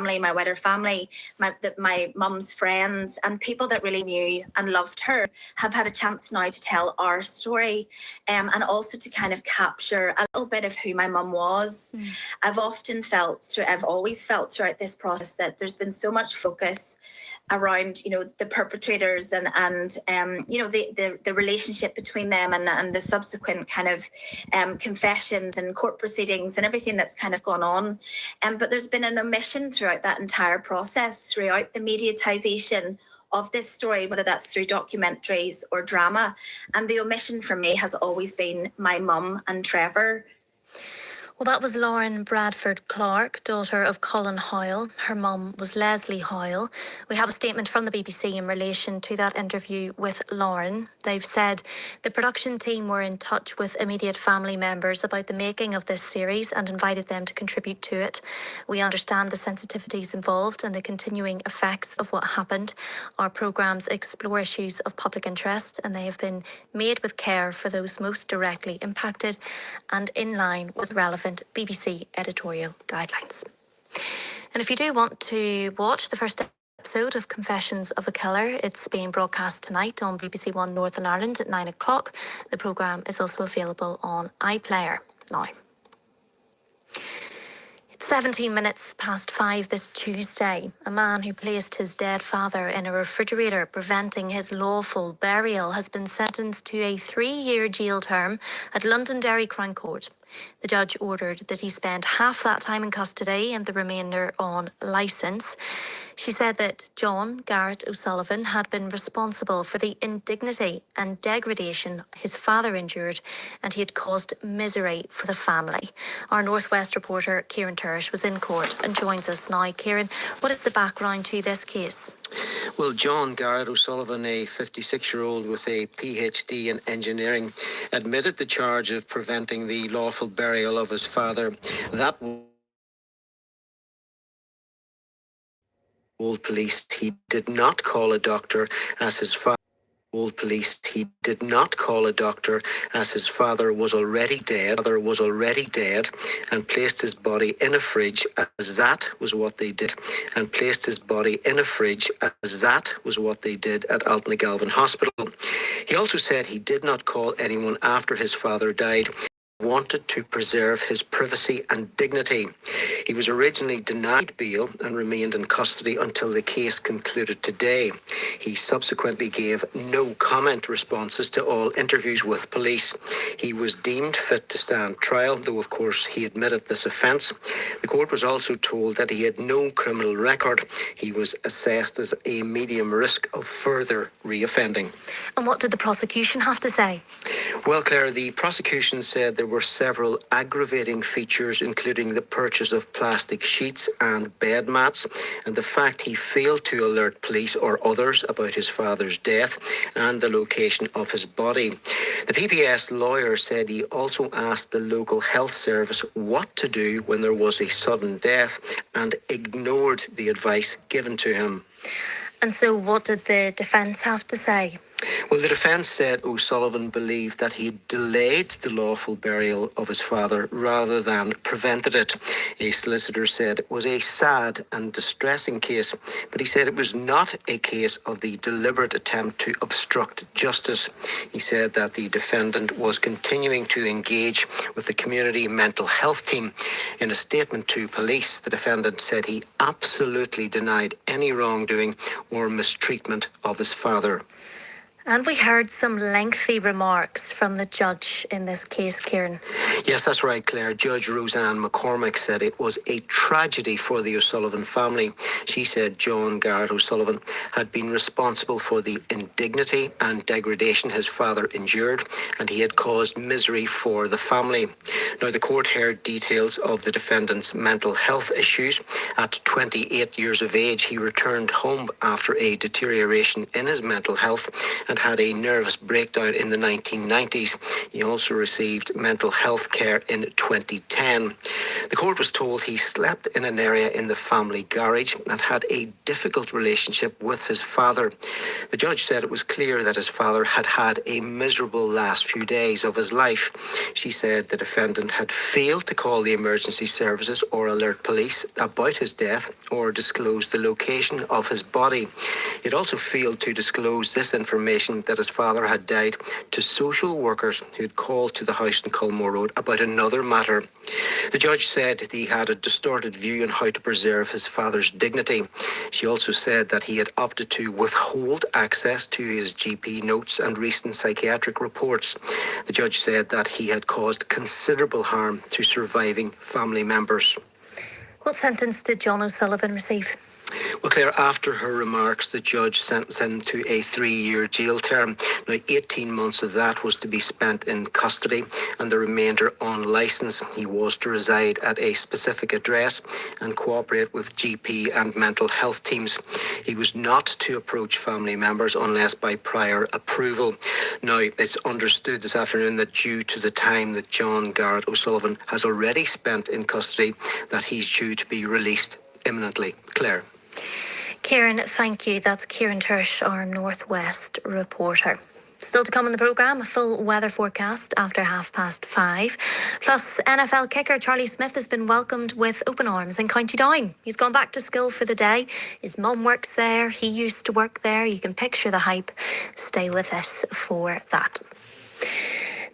my wider family, my mum's friends, and people that really knew and loved her have had a chance now to tell our story, and also to kind of capture a little bit of who my mum was. I've always felt throughout this process that there's been so much focus around, the perpetrators and the relationship between them and the subsequent kind of confessions and court proceedings and everything that's kind of gone on. But there's been an omission throughout that entire process, throughout the mediatisation of this story, whether that's through documentaries or drama. And the omission for me has always been my mum and Trevor. Well, that was Lauren Bradford Clark, daughter of Colin Hoyle. Her mum was Leslie Hoyle. We have a statement from the BBC in relation to that interview with Lauren. They've said the production team were in touch with immediate family members about the making of this series and invited them to contribute to it. We understand the sensitivities involved and the continuing effects of what happened. Our programmes explore issues of public interest and they have been made with care for those most directly impacted and in line with relevant BBC editorial guidelines. And if you do want to watch the first episode of Confessions of a Killer, it's being broadcast tonight on BBC One Northern Ireland at 9 o'clock. The programme is also available on iPlayer now. 17 minutes past 5 this Tuesday, a man who placed his dead father in a refrigerator, preventing his lawful burial, has been sentenced to a 3-year jail term at Londonderry Crown Court. The judge ordered that he spend half that time in custody and the remainder on licence. She said that John Garrett O'Sullivan had been responsible for the indignity and degradation his father endured, and he had caused misery for the family. Our North West reporter Kieran Turish was in court and joins us now. Kieran, what is the background to this case? Well, John Garrett O'Sullivan, a 56-year-old with a PhD in engineering, admitted the charge of preventing the lawful burial of his father. That told police he did not call a doctor as his father. Told police he did not call a doctor as his father was already dead. And placed his body in a fridge as that was what they did. And placed his body in a fridge as that was what they did at Altnagalvin Hospital. He also said he did not call anyone after his father died. Wanted to preserve his privacy and dignity. He was originally denied bail and remained in custody until the case concluded today. He subsequently gave no comment responses to all interviews with police. He was deemed fit to stand trial, though of course he admitted this offence. The court was also told that he had no criminal record. He was assessed as a medium risk of further reoffending. And what did the prosecution have to say? Well, Claire, the prosecution said there were several aggravating features, including the purchase of plastic sheets and bed mats, and the fact he failed to alert police or others about his father's death and the location of his body. The PPS lawyer said he also asked the local health service what to do when there was a sudden death and ignored the advice given to him. And so what did the defence have to say? Well, the defence said O'Sullivan believed that he delayed the lawful burial of his father rather than prevented it. A solicitor said it was a sad and distressing case, but he said it was not a case of the deliberate attempt to obstruct justice. He said that the defendant was continuing to engage with the community mental health team. In a statement to police, the defendant said he absolutely denied any wrongdoing or mistreatment of his father. And we heard some lengthy remarks from the judge in this case, Kieran. Yes, that's right, Claire. Judge Roseanne McCormick said it was a tragedy for the O'Sullivan family. She said John Garrett O'Sullivan had been responsible for the indignity and degradation his father endured, and he had caused misery for the family. Now, the court heard details of the defendant's mental health issues. At 28 years of age, he returned home after a deterioration in his mental health and had a nervous breakdown in the 1990s. He also received mental health care in 2010. The court was told he slept in an area in the family garage and had a difficult relationship with his father. The judge said it was clear that his father had had a miserable last few days of his life. She said the defendant had failed to call the emergency services or alert police about his death or disclose the location of his body. It also failed to disclose this information that his father had died to social workers who had called to the house in Culmore Road about another matter. The judge said he had a distorted view on how to preserve his father's dignity. She also said that he had opted to withhold access to his GP notes and recent psychiatric reports. The judge said that he had caused considerable harm to surviving family members. What sentence did John O'Sullivan receive? Well, Claire, after her remarks, the judge sentenced him to a 3-year jail term. Now, 18 months of that was to be spent in custody and the remainder on licence. He was to reside at a specific address and cooperate with GP and mental health teams. He was not to approach family members unless by prior approval. Now, it's understood this afternoon that due to the time that John Garrett O'Sullivan has already spent in custody, that he's due to be released imminently. Claire. Kieran, thank you. That's Kieran Tersh, our Northwest reporter. Still to come on the programme, a full weather forecast after 5:30. Plus, NFL kicker Charlie Smith has been welcomed with open arms in County Down. He's gone back to school for the day. His mum works there. He used to work there. You can picture the hype. Stay with us for that.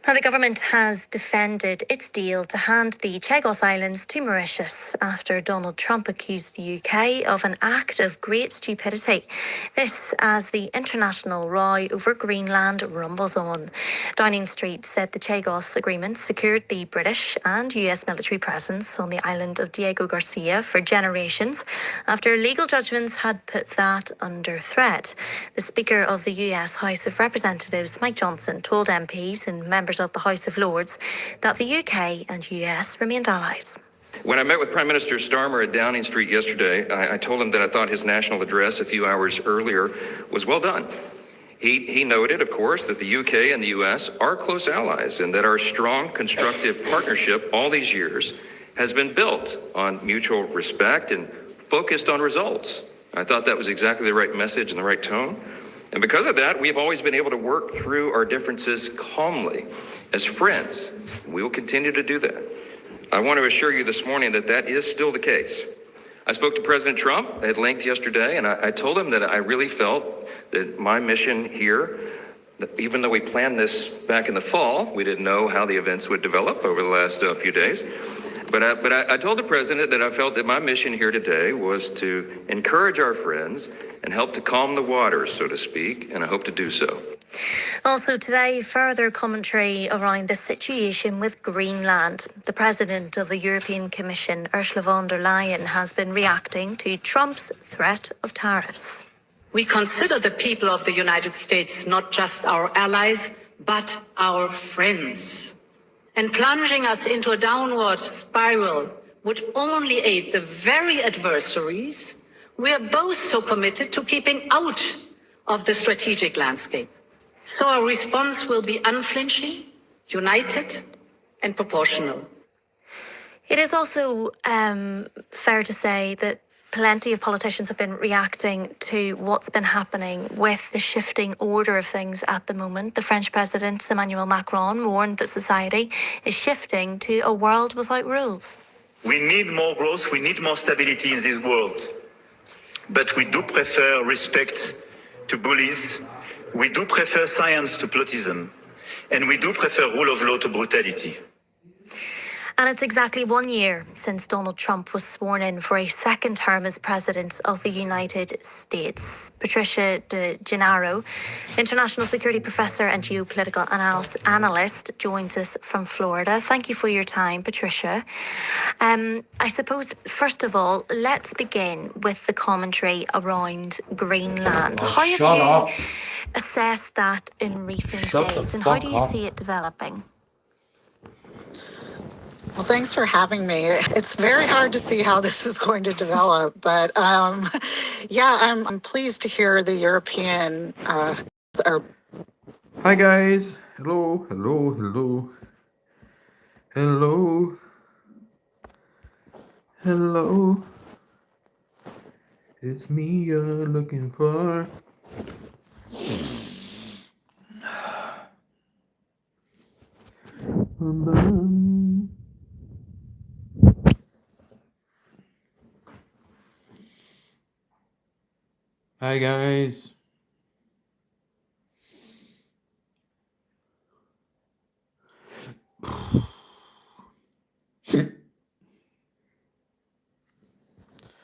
Now, the government has defended its deal to hand the Chagos Islands to Mauritius after Donald Trump accused the UK of an act of great stupidity. This as the international row over Greenland rumbles on. Downing Street said the Chagos agreement secured the British and US military presence on the island of Diego Garcia for generations after legal judgments had put that under threat. The Speaker of the US House of Representatives, Mike Johnson, told MPs and members of the House of Lords that the UK and US remained allies. When I met with Prime Minister Starmer at Downing Street yesterday, I told him that I thought his national address a few hours earlier was well done. He noted, of course, that the UK and the US are close allies and that our strong, constructive partnership all these years has been built on mutual respect and focused on results. I thought that was exactly the right message and the right tone. And because of that, we've always been able to work through our differences calmly as friends. We will continue to do that. I want to assure you this morning that that is still the case. I spoke to President Trump at length yesterday, and I told him that I really felt that my mission here, that even though we planned this back in the fall, we didn't know how the events would develop over the last few days. But I told the president that I felt that my mission here today was to encourage our friends and help to calm the waters, so to speak, and I hope to do so. Also today, further commentary around the situation with Greenland. The President of the European Commission, Ursula von der Leyen, has been reacting to Trump's threat of tariffs. We consider the people of the United States not just our allies, but our friends. And plunging us into a downward spiral would only aid the very adversaries we are both so committed to keeping out of the strategic landscape. So our response will be unflinching, united, and proportional. It is also fair to say that plenty of politicians have been reacting to what's been happening with the shifting order of things at the moment. The French President, Emmanuel Macron, warned that society is shifting to a world without rules. We need more growth, we need more stability in this world. But we do prefer respect to bullies, we do prefer science to plotism, and we do prefer rule of law to brutality. And it's exactly 1 year since Donald Trump was sworn in for a second term as President of the United States. Patricia De Gennaro, international security professor and geopolitical analyst, joins us from Florida. Thank you for your time, Patricia. I suppose, first of all, let's begin with the commentary around Greenland. How have you assessed that in recent days, and how do you see it developing? Well, thanks for having me. It's very hard to see how this is going to develop, but I'm pleased to hear the European are Hi guys. Hello, hello, hello. Hello. Hello. It's me you're looking for. Hi guys.